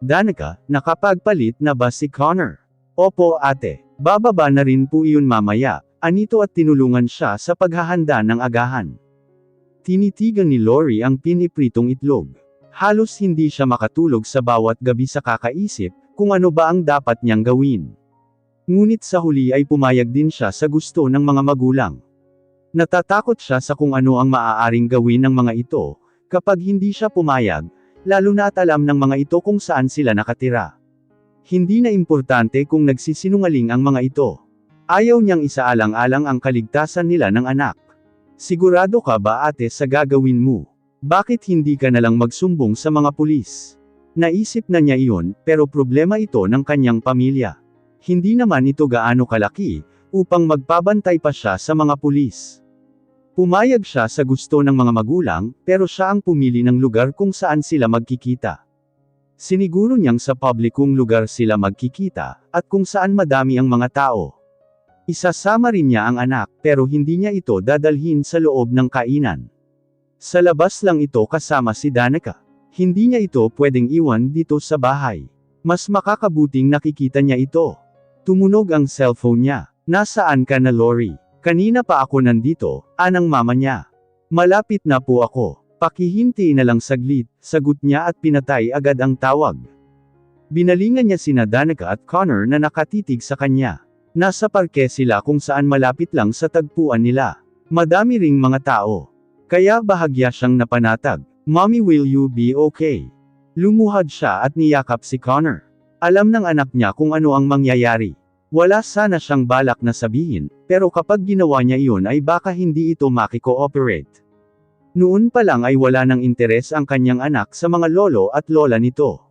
Danica, nakapagpalit na ba si Connor? Opo ate, bababa na rin po iyon mamaya, anito at tinulungan siya sa paghahanda ng agahan. Tinitigan ni Lori ang pinipritong itlog. Halos hindi siya makatulog sa bawat gabi sa kakaisip, kung ano ba ang dapat niyang gawin. Ngunit sa huli ay pumayag din siya sa gusto ng mga magulang. Natatakot siya sa kung ano ang maaaring gawin ng mga ito, kapag hindi siya pumayag, lalo na at alam ng mga ito kung saan sila nakatira. Hindi na importante kung nagsisinungaling ang mga ito. Ayaw niyang isaalang-alang ang kaligtasan nila ng anak. Sigurado ka ba ate sa gagawin mo? Bakit hindi ka nalang magsumbong sa mga pulis? Naisip na niya iyon, pero problema ito ng kanyang pamilya. Hindi naman ito gaano kalaki, upang magpabantay pa siya sa mga pulis. Pumayag siya sa gusto ng mga magulang, pero siya ang pumili ng lugar kung saan sila magkikita. Siniguro niyang sa publikong lugar sila magkikita, at kung saan madami ang mga tao. Isasama rin niya ang anak, pero hindi niya ito dadalhin sa loob ng kainan. Sa labas lang ito kasama si Danica. Hindi niya ito pwedeng iwan dito sa bahay. Mas makakabuting nakikita niya ito. Tumunog ang cellphone niya. Nasaan ka na Lori? Kanina pa ako nandito, anang mama niya. Malapit na po ako. Pakihinti na lang saglit, sagot niya at pinatay agad ang tawag. Binalingan niya sina Danica at Connor na nakatitig sa kanya. Nasa parke sila kung saan malapit lang sa tagpuan nila. Madami ring mga tao. Kaya bahagya siyang napanatag. Mommy, will you be okay? Lumuhad siya at niyakap si Connor. Alam ng anak niya kung ano ang mangyayari. Wala sana siyang balak na sabihin, pero kapag ginawa niya iyon ay baka hindi ito makikooperate. Noon pa lang ay wala ng interes ang kanyang anak sa mga lolo at lola nito.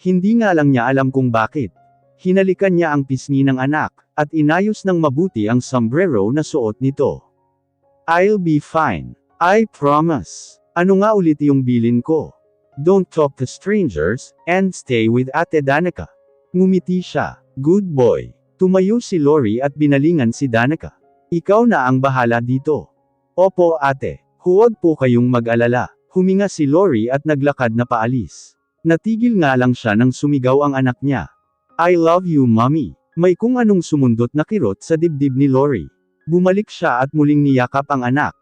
Hindi nga lang niya alam kung bakit. Hinalikan niya ang pisngi ng anak, at inayos ng mabuti ang sombrero na suot nito. I'll be fine. I promise. Ano nga ulit yung bilin ko? Don't talk to strangers, and stay with Ate Danica. Ngumiti siya. Good boy. Tumayo si Lori at binalingan si Danica. Ikaw na ang bahala dito. Opo ate, huwag po kayong mag-alala. Huminga si Lori at naglakad na paalis. Natigil nga lang siya nang sumigaw ang anak niya. I love you mommy. May kung anong sumundot na kirot sa dibdib ni Lori. Bumalik siya at muling niyakap ang anak.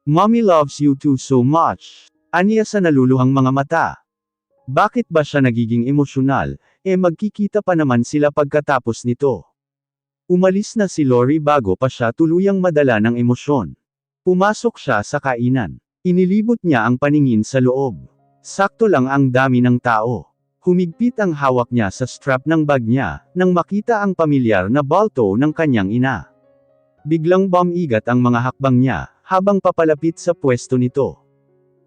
Mommy loves you too so much. Aniya sa naluluhang mga mata. Bakit ba siya nagiging emosyonal, magkikita pa naman sila pagkatapos nito. Umalis na si Lori bago pa siya tuluyang madala ng emosyon. Pumasok siya sa kainan. Inilibot niya ang paningin sa loob. Sakto lang ang dami ng tao. Humigpit ang hawak niya sa strap ng bag niya, nang makita ang pamilyar na balto ng kanyang ina. Biglang bumigat ang mga hakbang niya, habang papalapit sa pwesto nito.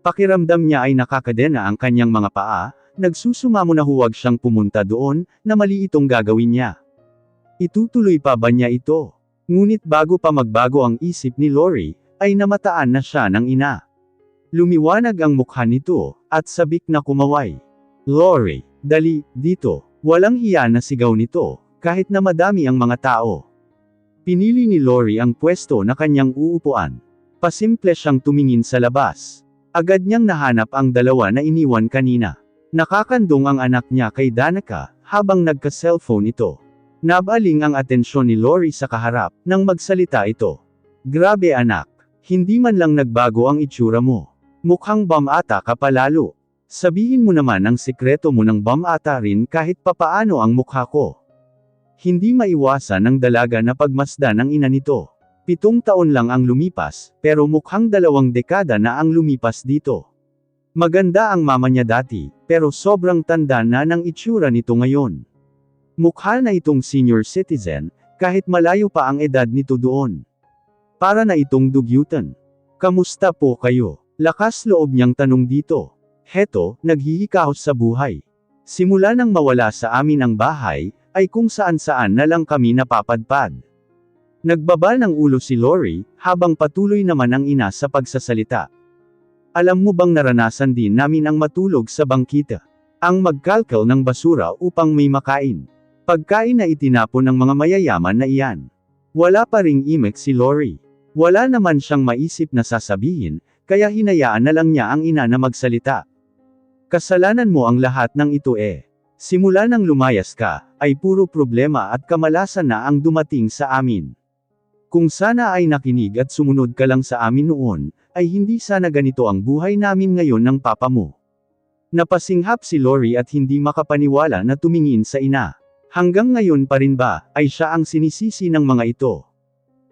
Pakiramdam niya ay nakakadena ang kanyang mga paa, nagsusumamo na huwag siyang pumunta doon, na mali itong gagawin niya. Itutuloy pa ba niya ito? Ngunit bago pa magbago ang isip ni Lori, ay namataan na siya ng ina. Lumiwanag ang mukha nito, at sabik na kumaway. Lori, dali, dito. Walang hiya na sigaw nito, kahit na madami ang mga tao. Pinili ni Lori ang pwesto na kanyang uupuan. Pasimple siyang tumingin sa labas. Agad niyang nahanap ang dalawa na iniwan kanina. Nakakandong ang anak niya kay Danica, habang nagka-cellphone ito. Nabaling ang atensyon ni Lori sa kaharap, nang magsalita ito. Grabe anak. Hindi man lang nagbago ang itsura mo. Mukhang bam-ata ka palalo. Sabihin mo naman ang sikreto mo ng bam-ata rin kahit papaano ang mukha ko. Hindi maiwasan ng dalaga na pagmasdan ng ina nito. 7 taon lang ang lumipas, pero mukhang 2 dekada na ang lumipas dito. Maganda ang mama niya dati, pero sobrang tanda na ng itsura nito ngayon. Mukha na itong senior citizen, kahit malayo pa ang edad nito doon. Para na itong dugyutan. Kamusta po kayo? Lakas loob niyang tanong dito. Heto, naghihikahos sa buhay. Simula nang mawala sa amin ang bahay, ay kung saan-saan na lang kami napapadpad. Nagbaba ng ulo si Lori, habang patuloy naman ang ina sa pagsasalita. Alam mo bang naranasan din namin ang matulog sa bangkita? Ang magkalkal ng basura upang may makain. Pagkain na itinapon ng mga mayayaman na iyan. Wala pa ring imek si Lori. Wala naman siyang maisip na sasabihin, kaya hinayaan na lang niya ang ina na magsalita. Kasalanan mo ang lahat ng ito Simula nang lumayas ka, ay puro problema at kamalasan na ang dumating sa amin. Kung sana ay nakinig at sumunod ka lang sa amin noon, ay hindi sana ganito ang buhay namin ngayon ng papa mo. Napasinghap si Lori at hindi makapaniwala na tumingin sa ina. Hanggang ngayon pa rin ba, ay siya ang sinisisi ng mga ito?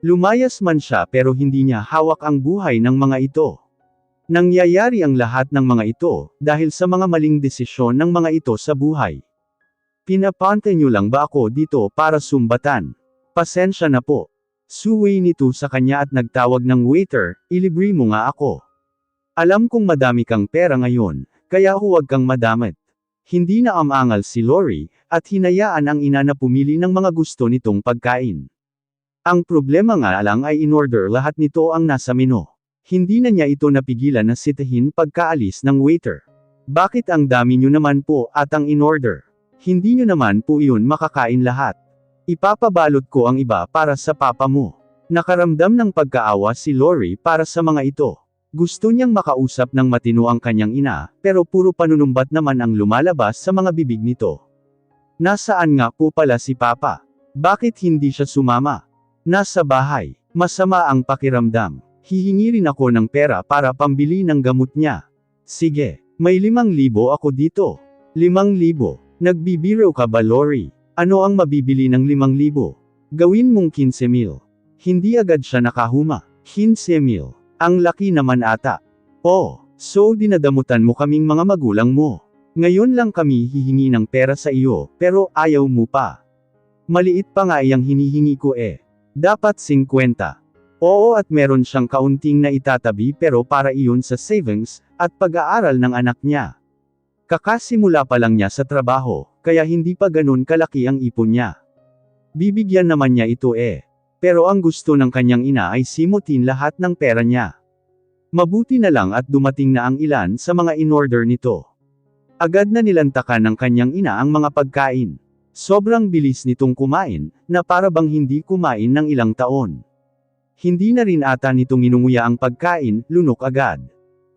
Lumayas man siya pero hindi niya hawak ang buhay ng mga ito. Nangyayari ang lahat ng mga ito, dahil sa mga maling desisyon ng mga ito sa buhay. Pinapante niyo lang ba ako dito para sumbatan? Pasensya na po. Suway nito sa kanya at nagtawag ng waiter, ilibre mo nga ako. Alam kong madami kang pera ngayon, kaya huwag kang madamit. Hindi na amangal si Lori, at hinayaan ang ina na pumili ng mga gusto nitong pagkain. Ang problema nga lang ay in-order lahat nito ang nasa menu. Hindi na niya ito napigilan na sitahin pagkaalis ng waiter. Bakit ang dami nyo naman po at ang in-order? Hindi nyo naman po iyon makakain lahat. Ipapabalot ko ang iba para sa papa mo. Nakaramdam ng pagkaawa si Lori para sa mga ito. Gusto niyang makausap ng matino ang kanyang ina, pero puro panunumbat naman ang lumalabas sa mga bibig nito. Nasaan nga po pala si papa? Bakit hindi siya sumama? Nasa bahay. Masama ang pakiramdam. Hihingi rin ako ng pera para pambili ng gamot niya. Sige, may 5,000 ako dito. 5,000. Nagbibiro ka ba, Lori? Ano ang mabibili ng 5,000? Gawin mong 15,000. Hindi agad siya nakahuma. 15,000. Ang laki naman ata. Oh, so dinadamutan mo kaming mga magulang mo. Ngayon lang kami hihingi ng pera sa iyo, pero ayaw mo pa. Maliit pa nga iyang hinihingi ko eh. Dapat 50. Oo, at meron siyang kaunting na itatabi pero para iyon sa savings, at pag-aaral ng anak niya. Kakasimula pa lang niya sa trabaho, kaya hindi pa ganun kalaki ang ipon niya. Bibigyan naman niya ito eh. Pero ang gusto ng kanyang ina ay simutin lahat ng pera niya. Mabuti na lang at dumating na ang ilan sa mga in-order nito. Agad na nilantakan ng kanyang ina ang mga pagkain. Sobrang bilis nitong kumain, na para bang hindi kumain ng ilang taon. Hindi na rin ata nitong inunguya ang pagkain, lunok agad.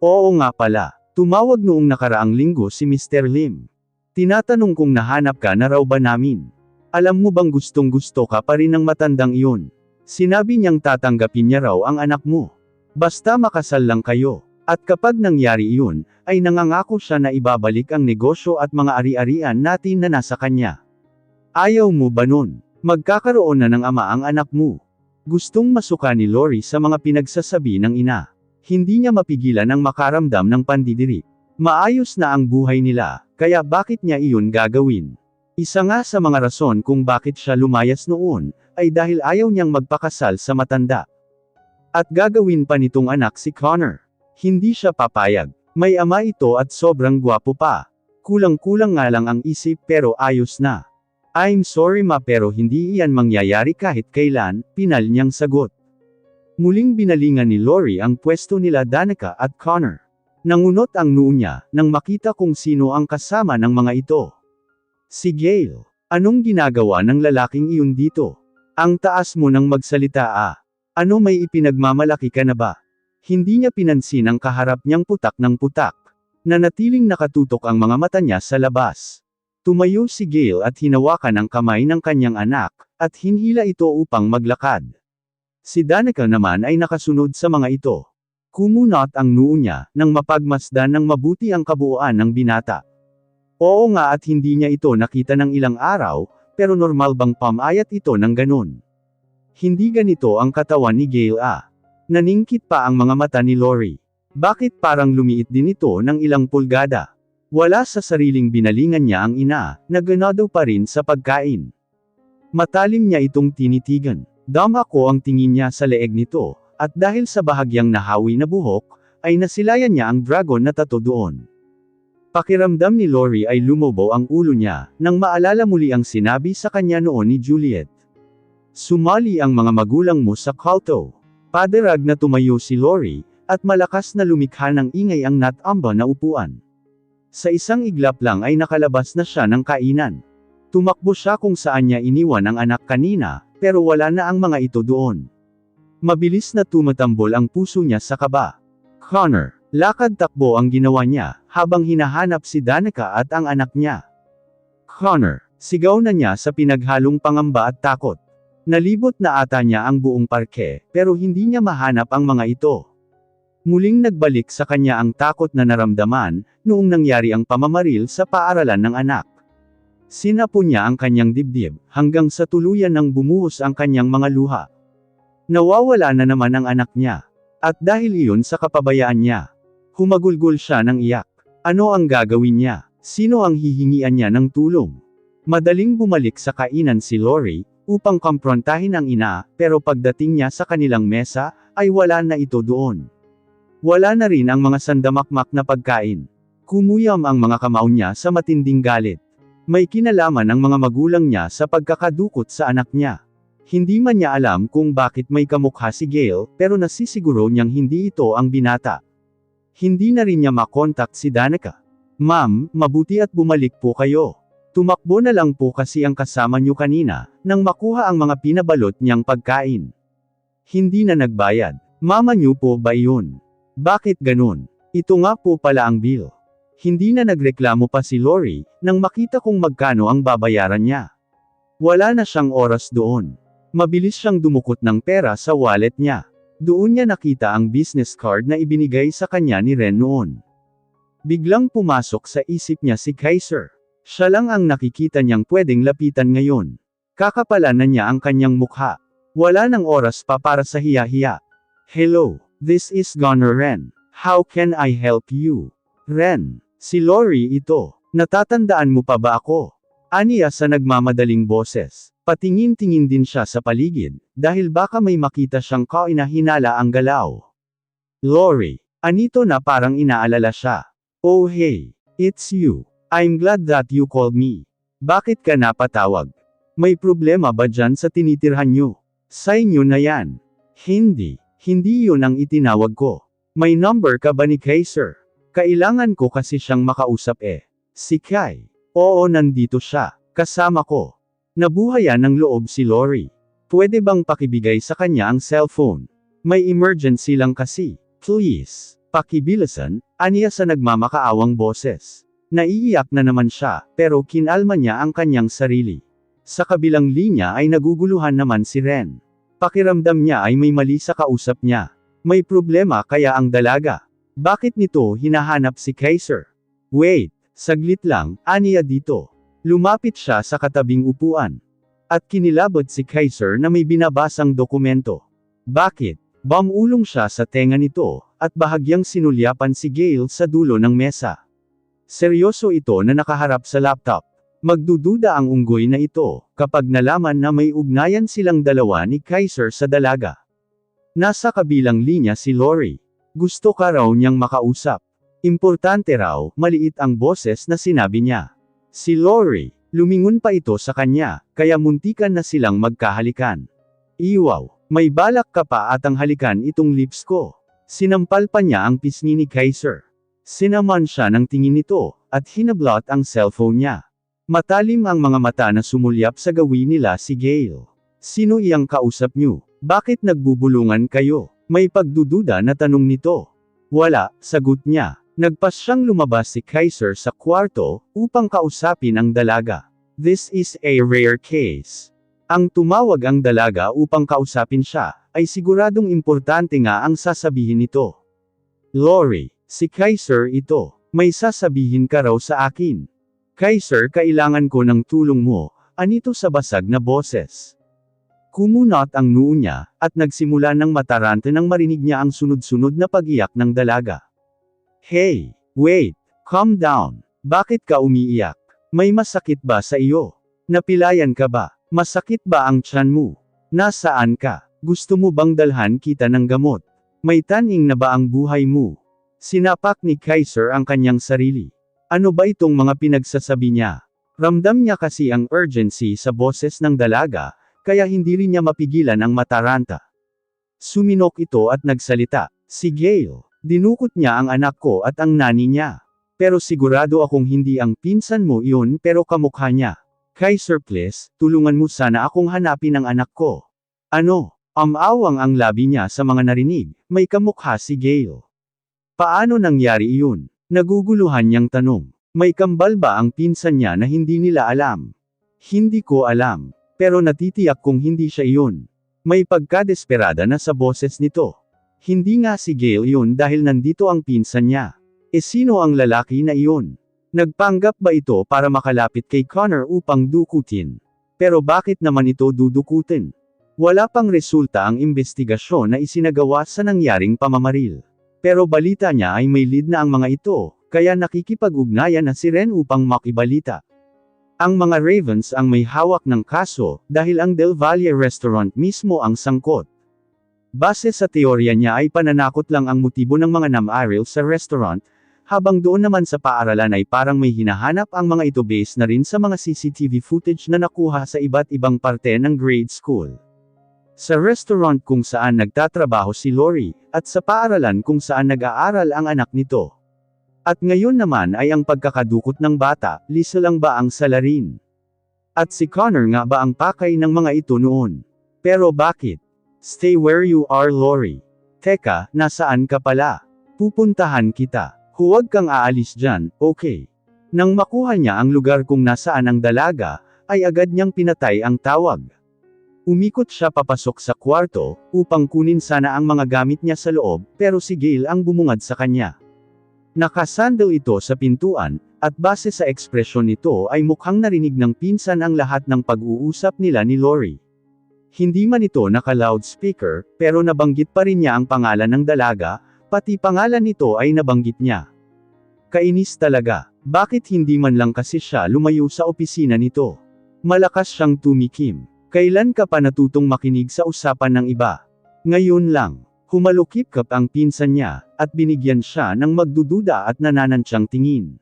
Oo nga pala. Tumawag noong nakaraang linggo si Mr. Lim. Tinatanong kung nahanap ka na raw ba namin. Alam mo bang gustong-gusto ka pa rin ng matandang iyon? Sinabi niyang tatanggapin niya raw ang anak mo. Basta makasal lang kayo. At kapag nangyari iyon, ay nangangako siya na ibabalik ang negosyo at mga ari-arian natin na nasa kanya. Ayaw mo ba nun? Magkakaroon na ng ama ang anak mo. Gustong masuka ni Lori sa mga pinagsasabi ng ina. Hindi niya mapigilan ang makaramdam ng pandidiri. Maayos na ang buhay nila, kaya bakit niya iyon gagawin? Isa nga sa mga rason kung bakit siya lumayas noon, ay dahil ayaw niyang magpakasal sa matanda. At gagawin pa nitong anak si Connor. Hindi siya papayag. May ama ito at sobrang gwapo pa. Kulang-kulang nga lang ang isip pero ayos na. I'm sorry ma pero hindi iyan mangyayari kahit kailan, pinal niyang sagot. Muling binalingan ni Lori ang pwesto nila Danica at Connor. Nangunot ang noo niya, nang makita kung sino ang kasama ng mga ito. Si Gail. Anong ginagawa ng lalaking iyon dito? Ang taas mo nang magsalita ah. Ano may ipinagmamalaki ka na ba? Hindi niya pinansin ang kaharap niyang putak ng putak. Nanatiling nakatutok ang mga mata niya sa labas. Tumayo si Gail at hinawakan ang kamay ng kanyang anak, at hinhila ito upang maglakad. Si Danica naman ay nakasunod sa mga ito. Kumunot ang noo niya, nang mapagmasdan ng mabuti ang kabuuan ng binata. Oo nga at hindi niya ito nakita ng ilang araw, pero normal bang pamayat ito ng ganun? Hindi ganito ang katawan ni Gail ah. Naningkit pa ang mga mata ni Lori. Bakit parang lumiit din ito ng ilang pulgada? Wala sa sariling binalingan niya ang ina, na ganado pa rin sa pagkain. Matalim niya itong tinitigan. Dama ko ang tingin niya sa leeg nito, at dahil sa bahagyang nahawi na buhok, ay nasilayan niya ang dragon na tattoo doon. Pakiramdam ni Lori ay lumobo ang ulo niya, nang maalala muli ang sinabi sa kanya noon ni Juliet. Sumali ang mga magulang mo sa kulto. Paderag na tumayo si Lori, at malakas na lumikha ng ingay ang natamba na upuan. Sa isang iglap lang ay nakalabas na siya ng kainan. Tumakbo siya kung saan niya iniwan ang anak kanina, pero wala na ang mga ito doon. Mabilis na tumatambol ang puso niya sa kaba. Connor, lakad-takbo ang ginawa niya, habang hinahanap si Danica at ang anak niya. Connor, sigaw na niya sa pinaghalong pangamba at takot. Nalibot na ata niya ang buong parke, pero hindi niya mahanap ang mga ito. Muling nagbalik sa kanya ang takot na naramdaman, noong nangyari ang pamamaril sa paaralan ng anak. Sinapo niya ang kanyang dibdib, hanggang sa tuluyan nang bumuhos ang kanyang mga luha. Nawawala na naman ang anak niya. At dahil iyon sa kapabayaan niya, humagulgol siya ng iyak. Ano ang gagawin niya? Sino ang hihingian niya ng tulong? Madaling bumalik sa kainan si Lori, upang kumprontahin ang ina, pero pagdating niya sa kanilang mesa, ay wala na ito doon. Wala na rin ang mga sandamakmak na pagkain. Kumuyam ang mga kamao niya sa matinding galit. May kinalaman ang mga magulang niya sa pagkakadukot sa anak niya. Hindi man niya alam kung bakit may kamukha si Gail, pero nasisiguro niyang hindi ito ang binata. Hindi na rin niya makontak si Danica. Ma'am, mabuti at bumalik po kayo. Tumakbo na lang po kasi ang kasama niyo kanina, nang makuha ang mga pinabalot niyang pagkain. Hindi na nagbayad. Mama niyo po ba iyon? Bakit ganun? Ito nga po pala ang bill. Hindi na nagreklamo pa si Lori, nang makita kung magkano ang babayaran niya. Wala na siyang oras doon. Mabilis siyang dumukot ng pera sa wallet niya. Doon niya nakita ang business card na ibinigay sa kanya ni Ren noon. Biglang pumasok sa isip niya si Kaiser. Siya lang ang nakikita niyang pwedeng lapitan ngayon. Kakapalan na niya ang kanyang mukha. Wala nang oras pa para sa hiya-hiya. Hello, this is Gunner Ren. How can I help you? Ren, si Lori ito. Natatandaan mo pa ba ako? Aniya sa nagmamadaling boses. Patingin-tingin din siya sa paligid, dahil baka may makita siyang kainahinala ang galaw. Lori, anito na parang inaalala siya. Oh hey, it's you. I'm glad that you called me. Bakit ka napatawag? May problema ba dyan sa tinitirhan nyo? Sa inyo na yan. Hindi yun ang itinawag ko. May number ka ba ni Kaiser? Kailangan ko kasi siyang makausap eh. Si Kai. Oo, nandito siya. Kasama ko. Nabuhayan ng loob si Lori. Pwede bang pakibigay sa kanya ang cellphone? May emergency lang kasi. Please. Pakibilisan, aniya sa nagmamakaawang boses. Naiiyak na naman siya, pero kinalma niya ang kanyang sarili. Sa kabilang linya ay naguguluhan naman si Ren. Pakiramdam niya ay may mali sa kausap niya. May problema kaya ang dalaga. Bakit nito hinahanap si Kaiser? Wait, saglit lang, aniya dito. Lumapit siya sa katabing upuan. At kinilabot si Kaiser na may binabasang dokumento. Bakit? Bamulong siya sa tenga nito, at bahagyang sinulyapan si Gail sa dulo ng mesa. Seryoso ito na nakaharap sa laptop. Magdududa ang unggoy na ito, kapag nalaman na may ugnayan silang dalawa ni Kaiser sa dalaga. Nasa kabilang linya si Lori. Gusto ka raw niyang makausap. Importante raw, maliit ang boses na sinabi niya. Si Lori, lumingon pa ito sa kanya, kaya muntikan na silang magkahalikan. Iwaw, may balak ka pa atang halikan itong lips ko. Sinampal pa niya ang pisngi ni Kaiser. Sinaman siya ng tingin nito, at hinablot ang cellphone niya. Matalim ang mga mata na sumulyap sa gawin nila si Gail. Sino iyang kausap niyo? Bakit nagbubulungan kayo? May pagdududa na tanong nito. Wala, sagot niya. Nagpas siyang lumabas si Kaiser sa kwarto, upang kausapin ang dalaga. This is a rare case. Ang tumawag ang dalaga upang kausapin siya, ay siguradong importante nga ang sasabihin nito. Lori, si Kaiser ito. May sasabihin ka raw sa akin. Kaiser, kailangan ko ng tulong mo, anito sa basag na boses. Kumunot ang noo niya, at nagsimula ng matarante nang marinig niya ang sunod-sunod na pag-iyak ng dalaga. Hey, wait, calm down. Bakit ka umiiyak? May masakit ba sa iyo? Napilayan ka ba? Masakit ba ang tiyan mo? Nasaan ka? Gusto mo bang dalhan kita ng gamot? May taning na ba ang buhay mo? Sinapak ni Kaiser ang kanyang sarili. Ano ba itong mga pinagsasabi niya? Ramdam niya kasi ang urgency sa boses ng dalaga, kaya hindi rin niya mapigilan ang mataranta. Suminok ito at nagsalita. Si Gail, dinukot niya ang anak ko at ang nani niya. Pero sigurado akong hindi ang pinsan mo iyon pero kamukha niya. Kaiser please, tulungan mo sana akong hanapin ang anak ko. Ano? Amawang ang labi niya sa mga narinig, may kamukha si Gail. Paano nangyari iyon? Naguguluhan niyang tanong. May kambal ba ang pinsan niya na hindi nila alam? Hindi ko alam. Pero natitiyak kung hindi siya iyon. May pagkadesperada na sa boses nito. Hindi nga si Gale yun dahil nandito ang pinsan niya. E sino ang lalaki na iyon? Nagpanggap ba ito para makalapit kay Connor upang dukutin? Pero bakit naman ito dudukutin? Wala pang resulta ang investigasyon na isinagawa sa nangyaring pamamaril. Pero balita niya ay may lead na ang mga ito, kaya nakikipag-ugnayan na si Ren upang makibalita. Ang mga Ravens ang may hawak ng kaso, dahil ang Del Valle Restaurant mismo ang sangkot. Base sa teorya niya ay pananakot lang ang motibo ng mga namaril sa restaurant, habang doon naman sa paaralan ay parang may hinahanap ang mga ito based na rin sa mga CCTV footage na nakuha sa iba't ibang parte ng grade school. Sa restaurant kung saan nagtatrabaho si Lori, at sa paaralan kung saan nag-aaral ang anak nito. At ngayon naman ay ang pagkakadukot ng bata, Lisa lang ba ang salarin? At si Connor nga ba ang pakay ng mga ito noon? Pero bakit? Stay where you are, Lori. Teka, nasaan ka pala? Pupuntahan kita. Huwag kang aalis dyan, okay? Nang makuha niya ang lugar kung nasaan ang dalaga, ay agad niyang pinatay ang tawag. Umikot siya papasok sa kwarto, upang kunin sana ang mga gamit niya sa loob, pero si Gale ang bumungad sa kanya. Nakasandal ito sa pintuan, at base sa ekspresyon nito ay mukhang narinig ng pinsan ang lahat ng pag-uusap nila ni Lori. Hindi man ito naka-loudspeaker, pero nabanggit pa rin niya ang pangalan ng dalaga, pati pangalan nito ay nabanggit niya. Kainis talaga, bakit hindi man lang kasi siya lumayo sa opisina nito? Malakas siyang tumikim. Kailan ka pa natutong makinig sa usapan ng iba? Ngayon lang. Humalukip-kap ang pinsan niya, at binigyan siya ng magdududa at nananansyang tingin.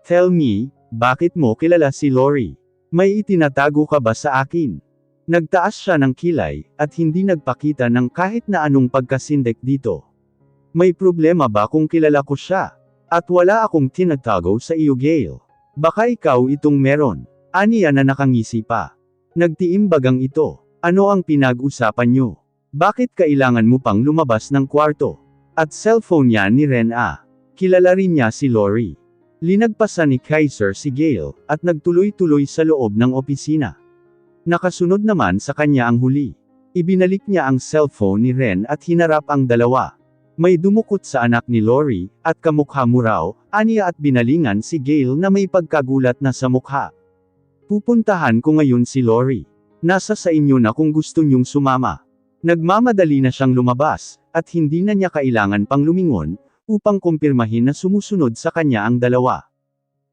Tell me, bakit mo kilala si Lori? May itinatago ka ba sa akin? Nagtaas siya ng kilay, at hindi nagpakita ng kahit na anong pagkasindek dito. May problema ba kung kilala ko siya? At wala akong tinatago sa iyo, Gale. Baka ikaw itong meron. Aniya na nakangisi pa. Nagtiimbagang ito. Ano ang pinag-usapan niyo? Bakit kailangan mo pang lumabas ng kwarto? At cellphone niya ni Ren Kilala rin niya si Lori. Linagpasan ni Kaiser si Gale, at nagtuloy-tuloy sa loob ng opisina. Nakasunod naman sa kanya ang huli. Ibinalik niya ang cellphone ni Ren at hinarap ang dalawa. May dumukot sa anak ni Lori, at kamukha mo raw, aniya at binalingan si Gale na may pagkagulat na sa mukha. Pupuntahan ko ngayon si Lori. Nasa sa inyo na kung gusto niyong sumama. Nagmamadali na siyang lumabas, at hindi na niya kailangan pang lumingon, upang kumpirmahin na sumusunod sa kanya ang dalawa.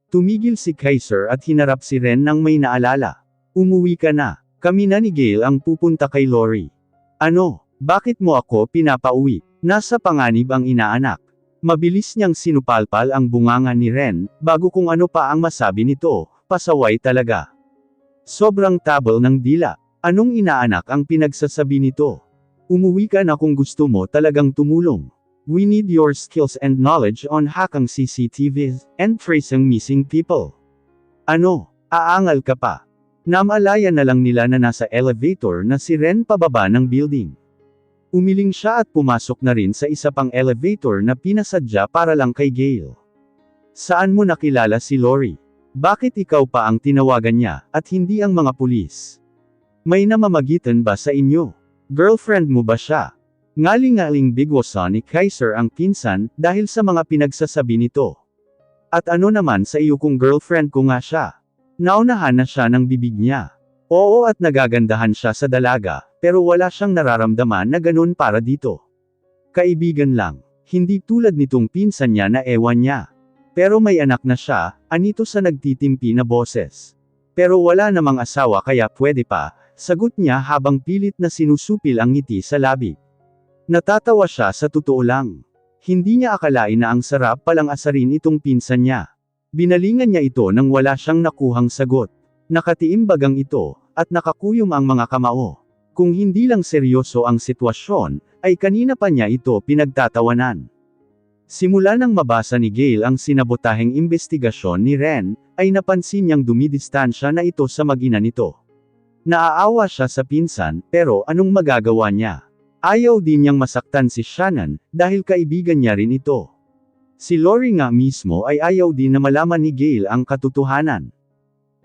Tumigil si Kaiser at hinarap si Ren nang may naalala. Umuwi ka na. Kami na ni Gale ang pupunta kay Lori. Ano? Bakit mo ako pinapauwi? Nasa panganib ang inaanak. Mabilis niyang sinupalpal ang bunganga ni Ren, bago kung ano pa ang masabi nito, pasaway talaga. Sobrang tabol ng dila. Anong inaanak ang pinagsasabi nito? Umuwi ka na kung gusto mo talagang tumulong. We need your skills and knowledge on hackang CCTVs, and tracing missing people. Ano? Aangal ka pa? Namalaya na lang nila na nasa elevator na si Ren pababa ng building. Umiling siya at pumasok na rin sa isa pang elevator na pinasadya para lang kay Gale. Saan mo nakilala si Lori? Bakit ikaw pa ang tinawagan niya, at hindi ang mga pulis? May namamagitan ba sa inyo? Girlfriend mo ba siya? Ngaling-ngaling bigwasan ni Kaiser ang pinsan, dahil sa mga pinagsasabi nito. At ano naman sa iyo kung girlfriend ko nga siya? Naunahan na siya ng bibig niya. Oo, at nagagandahan siya sa dalaga, pero wala siyang nararamdaman na ganun para dito. Kaibigan lang. Hindi tulad nitong pinsan niya na ewan niya. Pero may anak na siya, anito sa nagtitimpi na boses. Pero wala namang asawa kaya pwede pa. Sagot niya habang pilit na sinusupil ang ngiti sa labi. Natatawa siya sa totoo lang. Hindi niya akalain na ang sarap palang asarin itong pinsan niya. Binalingan niya ito nang wala siyang nakuhang sagot. Nakatiimbagang ito, at nakakuyom ang mga kamao. Kung hindi lang seryoso ang sitwasyon, ay kanina pa niya ito pinagtatawanan. Simula nang mabasa ni Gale ang sinabotaheng investigasyon ni Ren, ay napansin niyang dumidistansya na ito sa mag-ina nito. Naaawa siya sa pinsan, pero anong magagawa niya? Ayaw din niyang masaktan si Shannon, dahil kaibigan niya rin ito. Si Lori nga mismo ay ayaw din na malaman ni Gale ang katotohanan.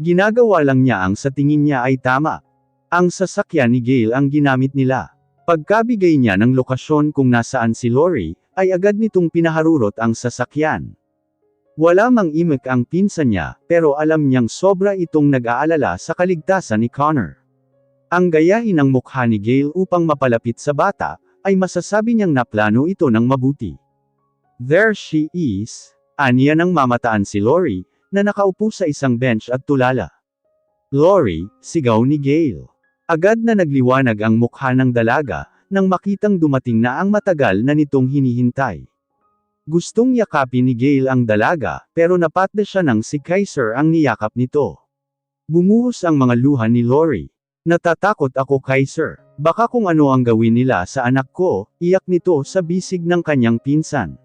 Ginagawa lang niya ang sa tingin niya ay tama. Ang sasakyan ni Gale ang ginamit nila. Pagkabigay niya ng lokasyon kung nasaan si Lori, ay agad nitong pinaharurot ang sasakyan. Wala mang imik ang pinsan niya, pero alam niyang sobra itong nag-aalala sa kaligtasan ni Connor. Ang gayahin ng mukha ni Gale upang mapalapit sa bata, ay masasabi niyang naplano ito ng mabuti. There she is, aniya nang mamataan si Lori, na nakaupo sa isang bench at tulala. Lori, sigaw ni Gale. Agad na nagliwanag ang mukha ng dalaga, nang makitang dumating na ang matagal na nitong hinihintay. Gustong yakapin ni Gale ang dalaga, pero napatda siya nang si Kaiser ang niyakap nito. Bumuhos ang mga luha ni Lori. Natatakot ako, Kaiser. Baka kung ano ang gawin nila sa anak ko, iyak nito sa bisig ng kanyang pinsan.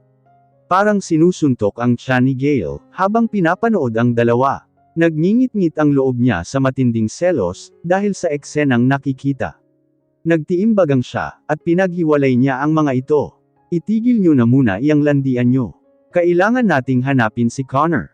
Parang sinusuntok ang tiyan ni Gale, habang pinapanood ang dalawa. Nagngingit-ngit ang loob niya sa matinding selos, dahil sa eksenang nakikita. Nagtiimbagang siya, at pinaghiwalay niya ang mga ito. Itigil nyo na muna iyang landian nyo. Kailangan nating hanapin si Connor.